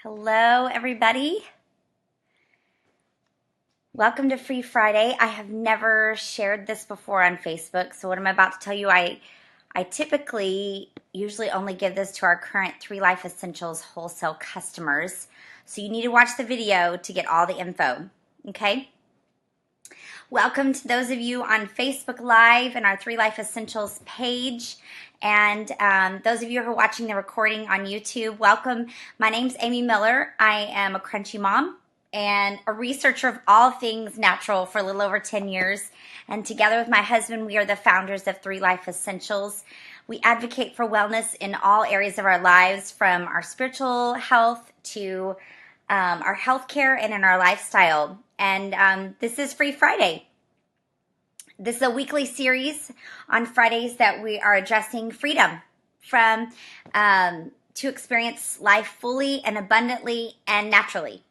Hello, everybody. Welcome to Free Friday. I have never shared this before on Facebook, so what I'm about to tell you, I typically usually only give this to our current 3 Life Essentials wholesale customers. So you need to watch the video to get all the info, okay? Welcome to those of you on Facebook Live and our 3 Life Essentials page. And those of you who are watching the recording on YouTube, welcome. My name's Amy Miller. I am a crunchy mom and a researcher of all things natural for a little over 10 years. And together with my husband, we are the founders of 3 Life Essentials. We advocate for wellness in all areas of our lives, from our spiritual health to our healthcare and in our lifestyle. And this is Free Friday. This is a weekly series on Fridays that we are addressing freedom from to experience life fully and abundantly and naturally.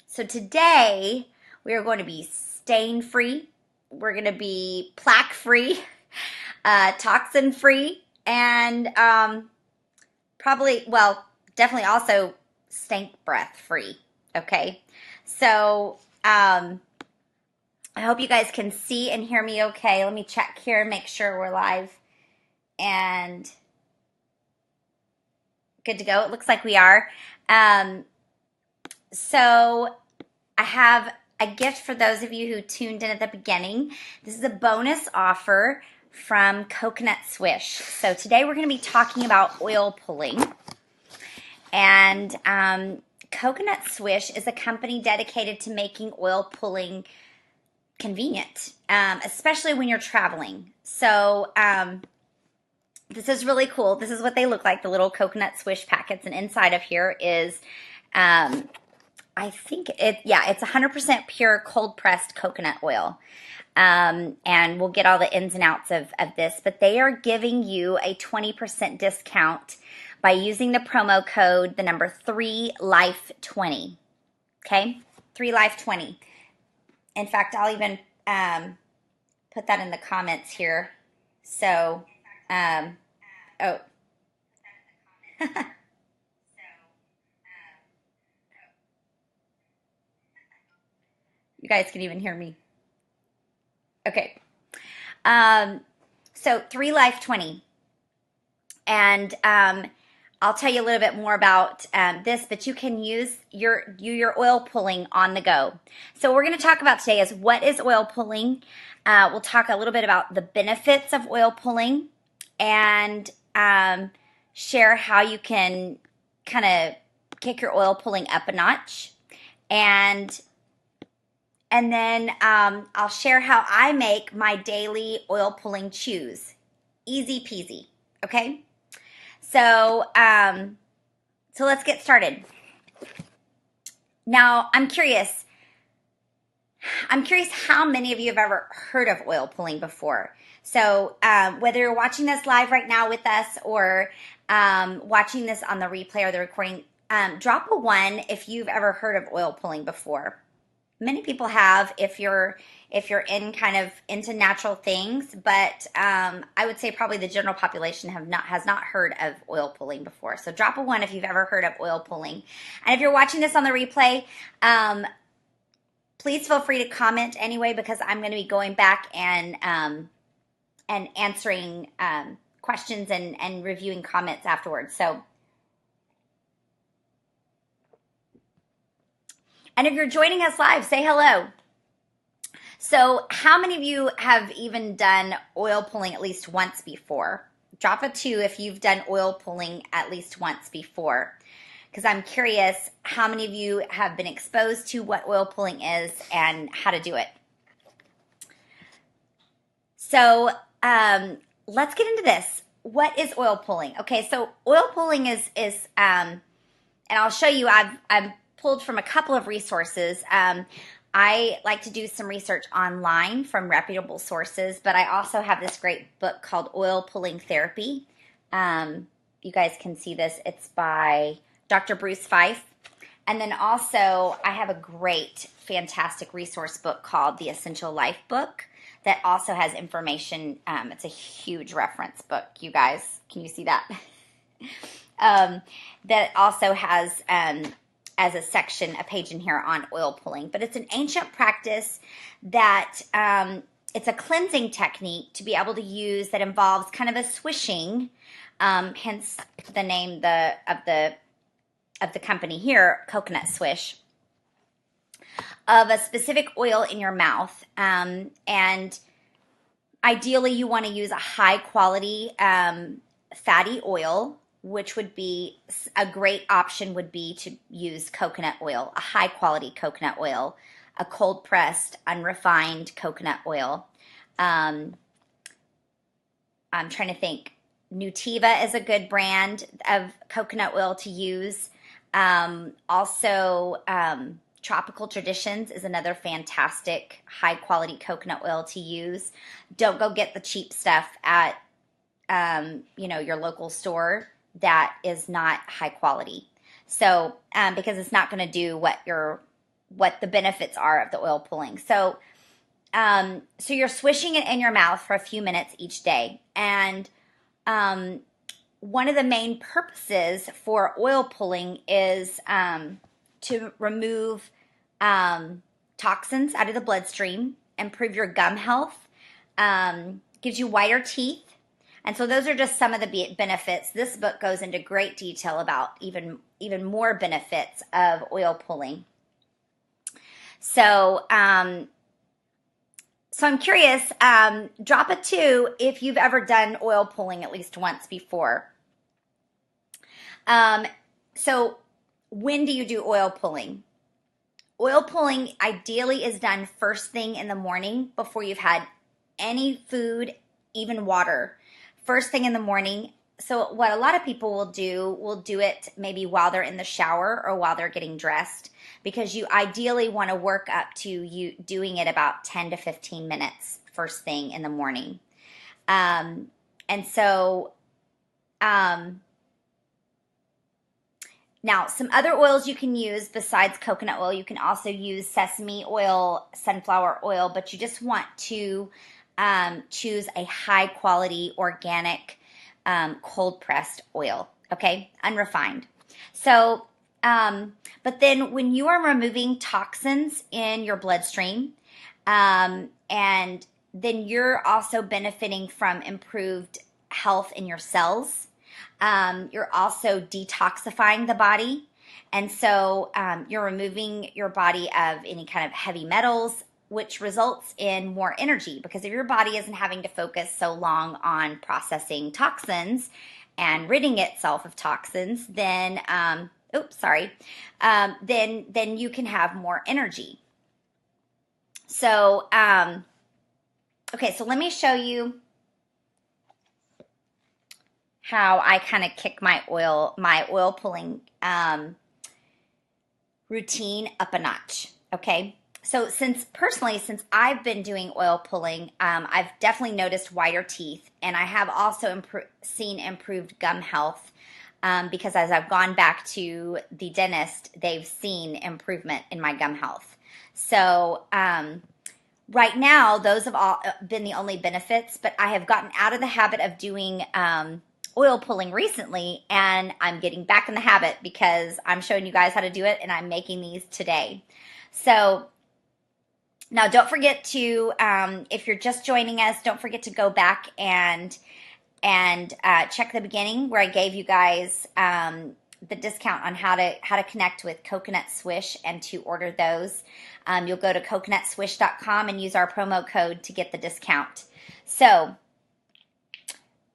So today we are going to be stain free. We're going to be plaque free, toxin free, and definitely also stank breath free. Okay, so I hope you guys can see and hear me okay. Let me check here and make sure we're live and good to go. It looks like we are. So I have a gift for those of you who tuned in at the beginning. This is a bonus offer from Coconut Swish. So today we're going to be talking about oil pulling. And Coconut Swish is a company dedicated to making oil pulling convenient, especially when you're traveling. So this is really cool. This is what they look like, the little Coconut Swish packets. And inside of here is, I think it's 100% pure cold pressed coconut oil. And we'll get all the ins and outs of this. But they are giving you a 20% discount by using the promo code, the number 3Life20. Okay? 3Life20. In fact, I'll even put that in the comments here. So, you guys can even hear me. Okay. So 3Life20. And I'll tell you a little bit more about this, but you can use your oil pulling on the go. So what we're going to talk about today is what is oil pulling. We'll talk a little bit about the benefits of oil pulling and share how you can kind of kick your oil pulling up a notch. And then I'll share how I make my daily oil pulling chews. Easy peasy, okay? So let's get started. Now, I'm curious how many of you have ever heard of oil pulling before. So whether you're watching this live right now with us or watching this on the replay or the recording, drop a 1 if you've ever heard of oil pulling before. Many people have if you're in kind of into natural things, but I would say probably the general population has not heard of oil pulling before. So drop a 1 if you've ever heard of oil pulling. And if you're watching this on the replay, please feel free to comment anyway, because I'm going to be going back and answering questions and reviewing comments afterwards. So. And if you're joining us live, say hello. So how many of you have even done oil pulling at least once before? Drop a 2 if you've done oil pulling at least once before. Because I'm curious how many of you have been exposed to what oil pulling is and how to do it. So let's get into this. What is oil pulling? Okay, so oil pulling is and I'll show you, I've pulled from a couple of resources. I like to do some research online from reputable sources, but I also have this great book called Oil Pulling Therapy. You guys can see this. It's by Dr. Bruce Fife. And then also I have a great, fantastic resource book called The Essential Life Book that also has information. It's a huge reference book, you guys. Can you see that? That also has as a section, a page in here on oil pulling. But it's an ancient practice that it's a cleansing technique to be able to use that involves kind of a swishing, hence the name of the company here, Coconut Swish, of a specific oil in your mouth. And ideally, you want to use a high quality fatty oil, which would be a great option would be to use coconut oil, a high quality coconut oil, a cold pressed, unrefined coconut oil. I'm trying to think. Nutiva is a good brand of coconut oil to use. Also, Tropical Traditions is another fantastic high quality coconut oil to use. Don't go get the cheap stuff at your local store that is not high quality. So because it's not going to do what the benefits are of the oil pulling. So you're swishing it in your mouth for a few minutes each day. And one of the main purposes for oil pulling is to remove toxins out of the bloodstream, improve your gum health, gives you whiter teeth. And so those are just some of the benefits. This book goes into great detail about even more benefits of oil pulling. So, so I'm curious, drop a 2 if you've ever done oil pulling at least once before. So when do you do oil pulling? Oil pulling ideally is done first thing in the morning before you've had any food, even water. First thing in the morning. So what a lot of people will do it maybe while they're in the shower or while they're getting dressed, because you ideally want to work up to you doing it about 10 to 15 minutes first thing in the morning. And so now, some other oils you can use besides coconut oil. You can also use sesame oil, sunflower oil, but you just want to choose a high quality organic cold pressed oil, okay? Unrefined. So, but then when you are removing toxins in your bloodstream, and then you're also benefiting from improved health in your cells. You're also detoxifying the body. And so you're removing your body of any kind of heavy metals, which results in more energy, because if your body isn't having to focus so long on processing toxins and ridding itself of toxins, then then you can have more energy. So okay, so let me show you how I kind of kick my oil pulling routine up a notch. Okay. So since I've been doing oil pulling, I've definitely noticed whiter teeth, and I have also seen improved gum health, because as I've gone back to the dentist, they've seen improvement in my gum health. So right now, those have all been the only benefits, but I have gotten out of the habit of doing oil pulling recently, and I'm getting back in the habit because I'm showing you guys how to do it, and I'm making these today. So now don't forget to, if you're just joining us, don't forget to go back and check the beginning where I gave you guys the discount on how to connect with Coconut Swish and to order those. You'll go to coconutswish.com and use our promo code to get the discount. So,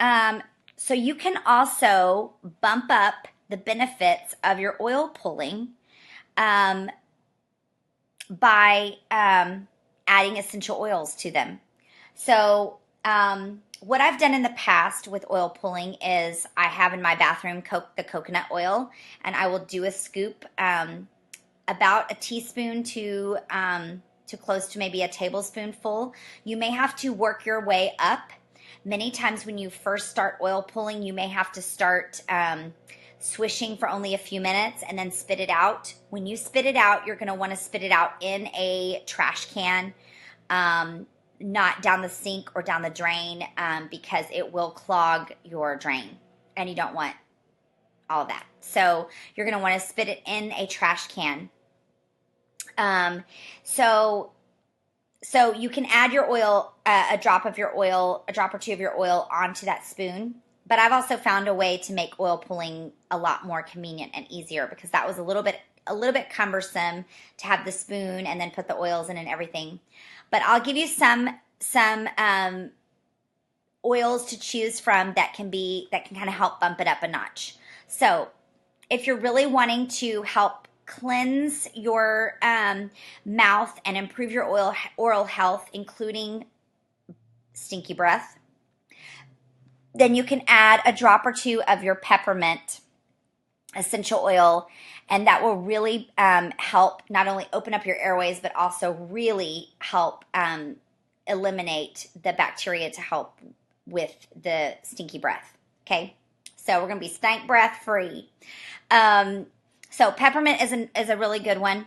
so you can also bump up the benefits of your oil pulling by adding essential oils to them. So what I've done in the past with oil pulling is I have in my bathroom the coconut oil, and I will do a scoop, about a teaspoon to close to maybe a tablespoonful. You may have to work your way up. Many times when you first start oil pulling, you may have to start swishing for only a few minutes and then spit it out. When you spit it out, you're going to want to spit it out in a trash can, not down the sink or down the drain, because it will clog your drain, and you don't want all that. So you're going to want to spit it in a trash can. So you can add your oil, a drop of your oil, a drop or two of your oil onto that spoon. But I've also found a way to make oil pulling a lot more convenient and easier, because that was a little bit cumbersome to have the spoon and then put the oils in and everything. But I'll give you some oils to choose from that can kind of help bump it up a notch. So if you're really wanting to help cleanse your mouth and improve your oral health, including stinky breath, then you can add a drop or two of your peppermint essential oil, and that will really help not only open up your airways, but also really help eliminate the bacteria to help with the stinky breath. Okay, so we're going to be stank breath free. So peppermint is a really good one.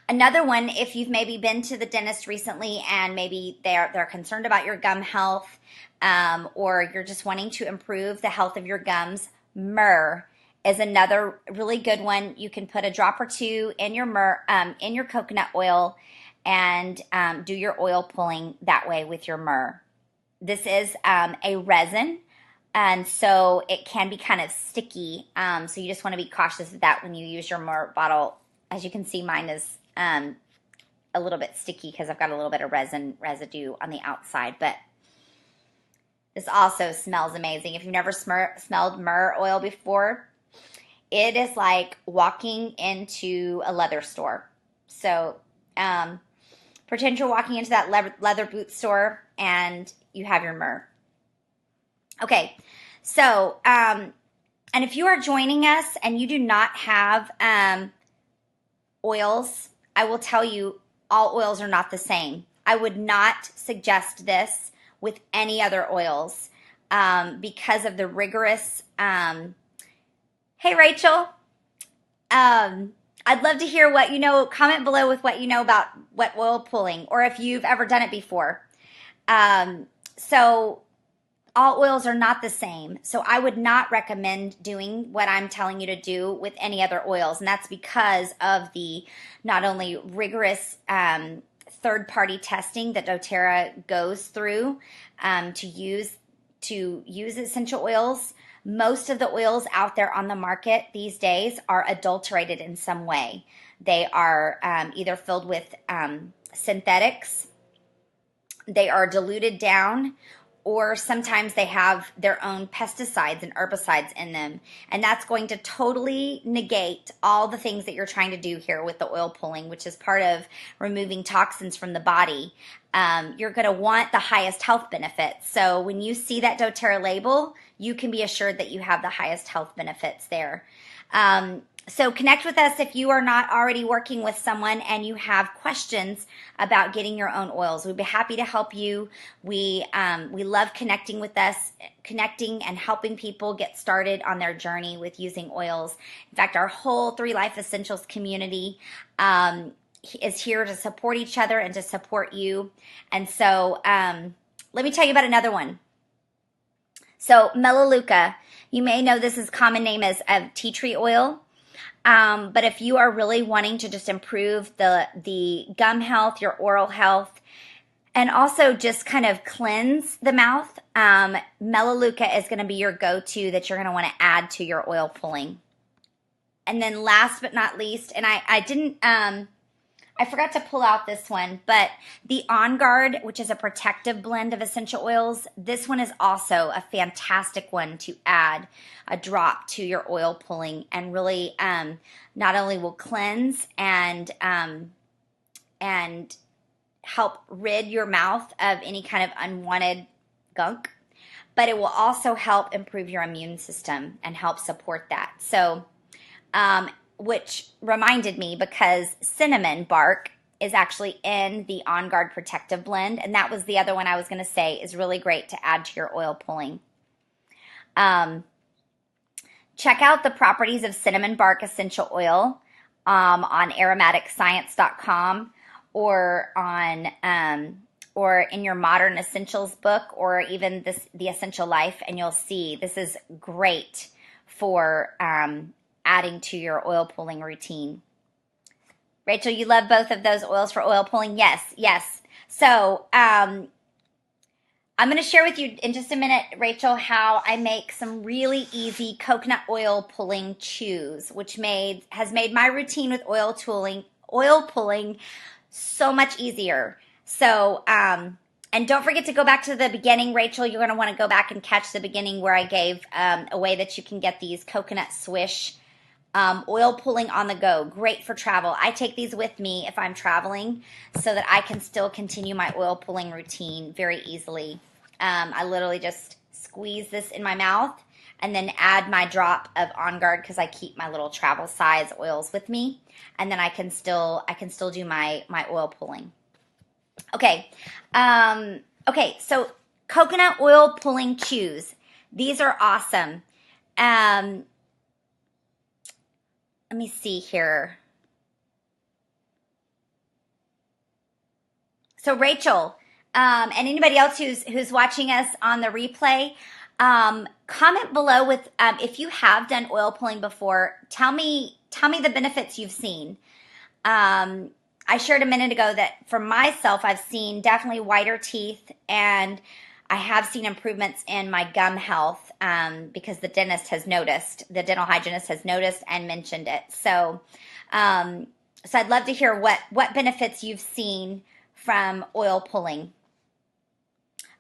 Another one, if you've maybe been to the dentist recently and maybe they're concerned about your gum health, or you're just wanting to improve the health of your gums, myrrh is another really good one. You can put a drop or two in your myrrh, in your coconut oil, and do your oil pulling that way with your myrrh. This is a resin, and so it can be kind of sticky. So you just want to be cautious of that when you use your myrrh bottle. As you can see, mine is a little bit sticky because I've got a little bit of resin residue on the outside, but this also smells amazing. If you've never smelled myrrh oil before, it is like walking into a leather store. So pretend you're walking into that leather boot store and you have your myrrh. Okay, so and if you are joining us and you do not have oils, I will tell you, all oils are not the same. I would not suggest this with any other oils because of the rigorous. Hey, Rachel. I'd love to hear what you know. Comment below with what you know about wet oil pulling, or if you've ever done it before. So all oils are not the same. So I would not recommend doing what I'm telling you to do with any other oils. And that's because of the not only rigorous third-party testing that doTERRA goes through to use essential oils. Most of the oils out there on the market these days are adulterated in some way. They are either filled with synthetics, they are diluted down, or sometimes they have their own pesticides and herbicides in them. And that's going to totally negate all the things that you're trying to do here with the oil pulling, which is part of removing toxins from the body. You're going to want the highest health benefits. So when you see that doTERRA label, you can be assured that you have the highest health benefits there. So connect with us if you are not already working with someone and you have questions about getting your own oils. We'd be happy to help you. We love connecting and helping people get started on their journey with using oils. In fact, our whole 3 Life Essentials community is here to support each other and to support you. And so let me tell you about another one. So Melaleuca, you may know this is common name as tea tree oil. But if you are really wanting to just improve the gum health, your oral health, and also just kind of cleanse the mouth, Melaleuca is going to be your go-to that you're going to want to add to your oil pulling. And then last but not least, and I forgot to pull out this one, but the On Guard, which is a protective blend of essential oils, this one is also a fantastic one to add a drop to your oil pulling, and really not only will cleanse and help rid your mouth of any kind of unwanted gunk, but it will also help improve your immune system and help support that. So which reminded me, because cinnamon bark is actually in the On Guard Protective Blend, and that was the other one I was going to say is really great to add to your oil pulling. Check out the properties of cinnamon bark essential oil on aromaticscience.com, or or in your Modern Essentials book, or even the Essential Life, and you'll see this is great for adding to your oil pulling routine. Rachel, you love both of those oils for oil pulling? Yes, yes. So I'm going to share with you in just a minute, Rachel, how I make some really easy coconut oil pulling chews, which has made my routine with oil pulling so much easier. So, and don't forget to go back to the beginning, Rachel. You're going to want to go back and catch the beginning where I gave a way that you can get these coconut swish oil pulling on the go. Great for travel. I take these with me if I'm traveling so that I can still continue my oil pulling routine very easily. I literally just squeeze this in my mouth and then add my drop of On Guard because I keep my little travel size oils with me, and then I can still do my oil pulling. Okay, okay. So coconut oil pulling chews. These are awesome. Let me see here. So Rachel, and anybody else who's watching us on the replay, comment below with if you have done oil pulling before. Tell me the benefits you've seen. I shared a minute ago that for myself, I've seen definitely whiter teeth, and I have seen improvements in my gum health because the dental hygienist has noticed and mentioned it. So, so I'd love to hear what benefits you've seen from oil pulling.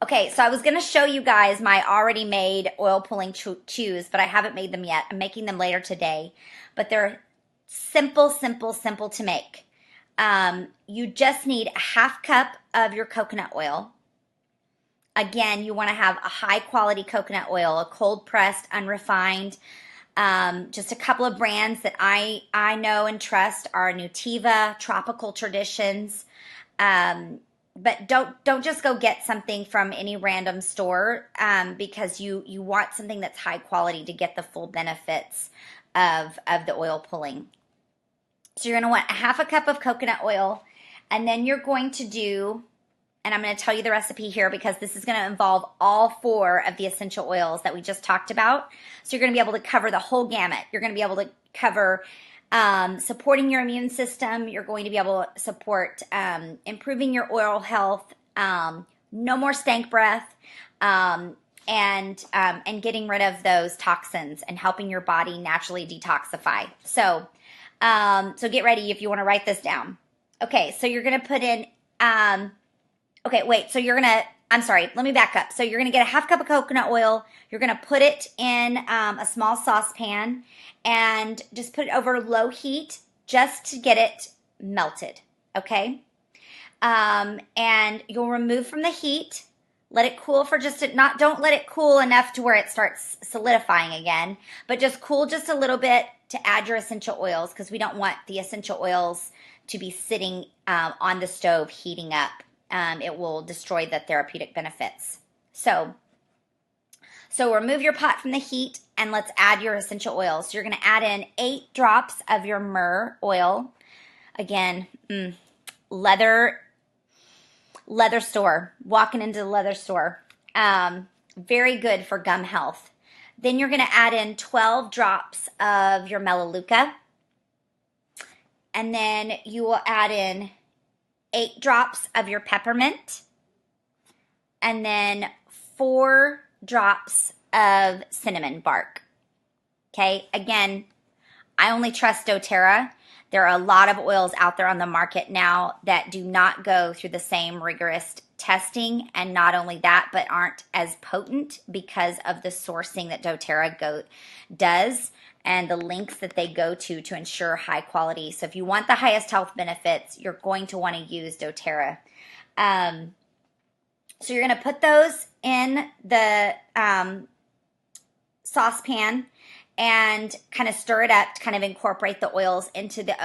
Okay, so I was going to show you guys my already made oil pulling chews, but I haven't made them yet. I'm making them later today, but they're simple to make. You just need a half cup of your coconut oil. Again, you want to have a high quality coconut oil, a cold pressed, unrefined. Just a couple of brands that I know and trust are Nutiva, Tropical Traditions. But don't just go get something from any random store because you want something that's high quality to get the full benefits of the oil pulling. So you're going to want a half a cup of coconut oil, and then you're going to do, and I'm going to tell you the recipe here because this is going to involve all 4 of the essential oils that we just talked about. So you're going to be able to cover the whole gamut. You're going to be able to cover supporting your immune system. You're going to be able to support improving your oral health, no more stank breath, and getting rid of those toxins and helping your body naturally detoxify. So get ready if you want to write this down. Okay, so you're going to put in, okay, wait, so I'm sorry, let me back up. So you're going to get a half cup of coconut oil. You're going to put it in a small saucepan and just put it over low heat just to get it melted, okay? And you'll remove from the heat. Let it cool for don't let it cool enough to where it starts solidifying again, but just cool just a little bit to add your essential oils because we don't want the essential oils to be sitting on the stove heating up. It will destroy the therapeutic benefits. So remove your pot from the heat and let's add your essential oils. So you're going to add in 8 drops of your myrrh oil. Again, leather store, walking into the leather store. Very good for gum health. Then you're going to add in 12 drops of your Melaleuca. And then you will add in 8 drops of your peppermint. And then 4 drops of cinnamon bark. Okay, again, I only trust doTERRA. There are a lot of oils out there on the market now that do not go through the same rigorous testing, and not only that, but aren't as potent because of the sourcing that doTERRA does and the links that they go to ensure high quality. So if you want the highest health benefits, you're going to want to use doTERRA. So you're going to put those in the saucepan and kind of stir it up to kind of incorporate the oils into the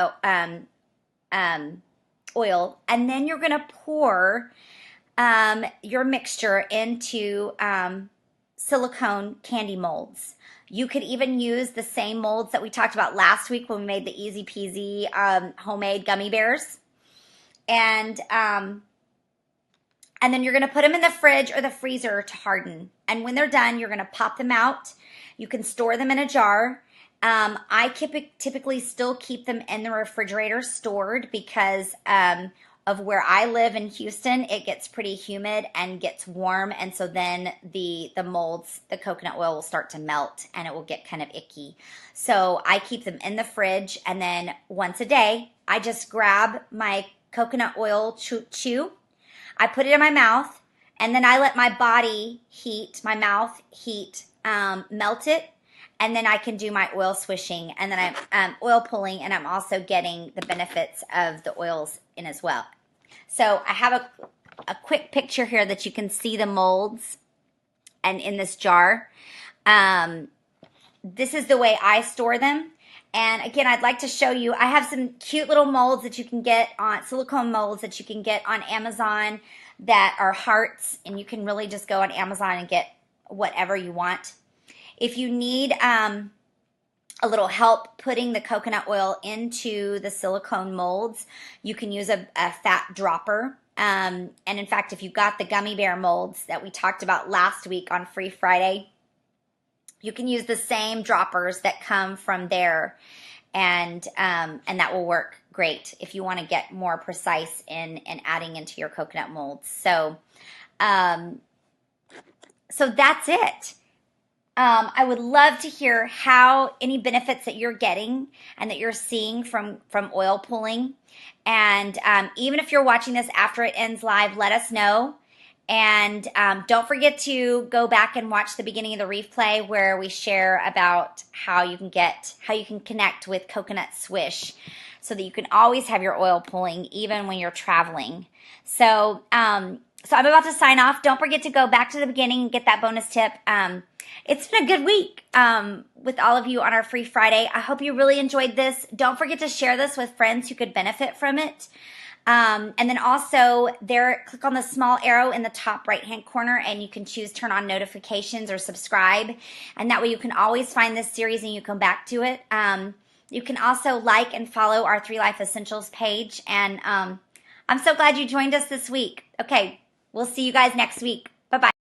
oil. And then you're going to pour your mixture into silicone candy molds. You could even use the same molds that we talked about last week when we made the easy peasy homemade gummy bears. And then you're going to put them in the fridge or the freezer to harden. And when they're done, you're going to pop them out You can store them in a jar. I typically still keep them in the refrigerator stored because of where I live in Houston. It gets pretty humid and gets warm, and so then the molds, the coconut oil will start to melt and it will get kind of icky. So I keep them in the fridge, and then once a day, I just grab my coconut oil chew. I put it in my mouth, and then I let my body heat, my mouth heat, melt it, and then I can do my oil swishing, and then I'm oil pulling, and I'm also getting the benefits of the oils in as well. So I have a quick picture here that you can see the molds and in this jar. This is the way I store them. And again, I'd like to show you, I have some cute little molds that you can get on, silicone molds that you can get on Amazon that are hearts, and you can really just go on Amazon and get whatever you want. If you need a little help putting the coconut oil into the silicone molds, you can use a fat dropper. And in fact, if you got the gummy bear molds that we talked about last week on Free Friday, you can use the same droppers that come from there, and that will work great if you want to get more precise in adding into your coconut molds. So, so that's it. I would love to hear how any benefits that you're getting and that you're seeing from oil pulling. And even if you're watching this after it ends live, let us know. And don't forget to go back and watch the beginning of the replay where we share about how you can connect with Coconut Swish so that you can always have your oil pulling even when you're traveling. So, so I'm about to sign off. Don't forget to go back to the beginning and get that bonus tip. It's been a good week with all of you on our Free Friday. I hope you really enjoyed this. Don't forget to share this with friends who could benefit from it. And then also there, click on the small arrow in the top right-hand corner and you can choose turn on notifications or subscribe. And that way you can always find this series and you come back to it. You can also like and follow our 3 Life Essentials page. And I'm so glad you joined us this week. Okay, we'll see you guys next week. Bye-bye.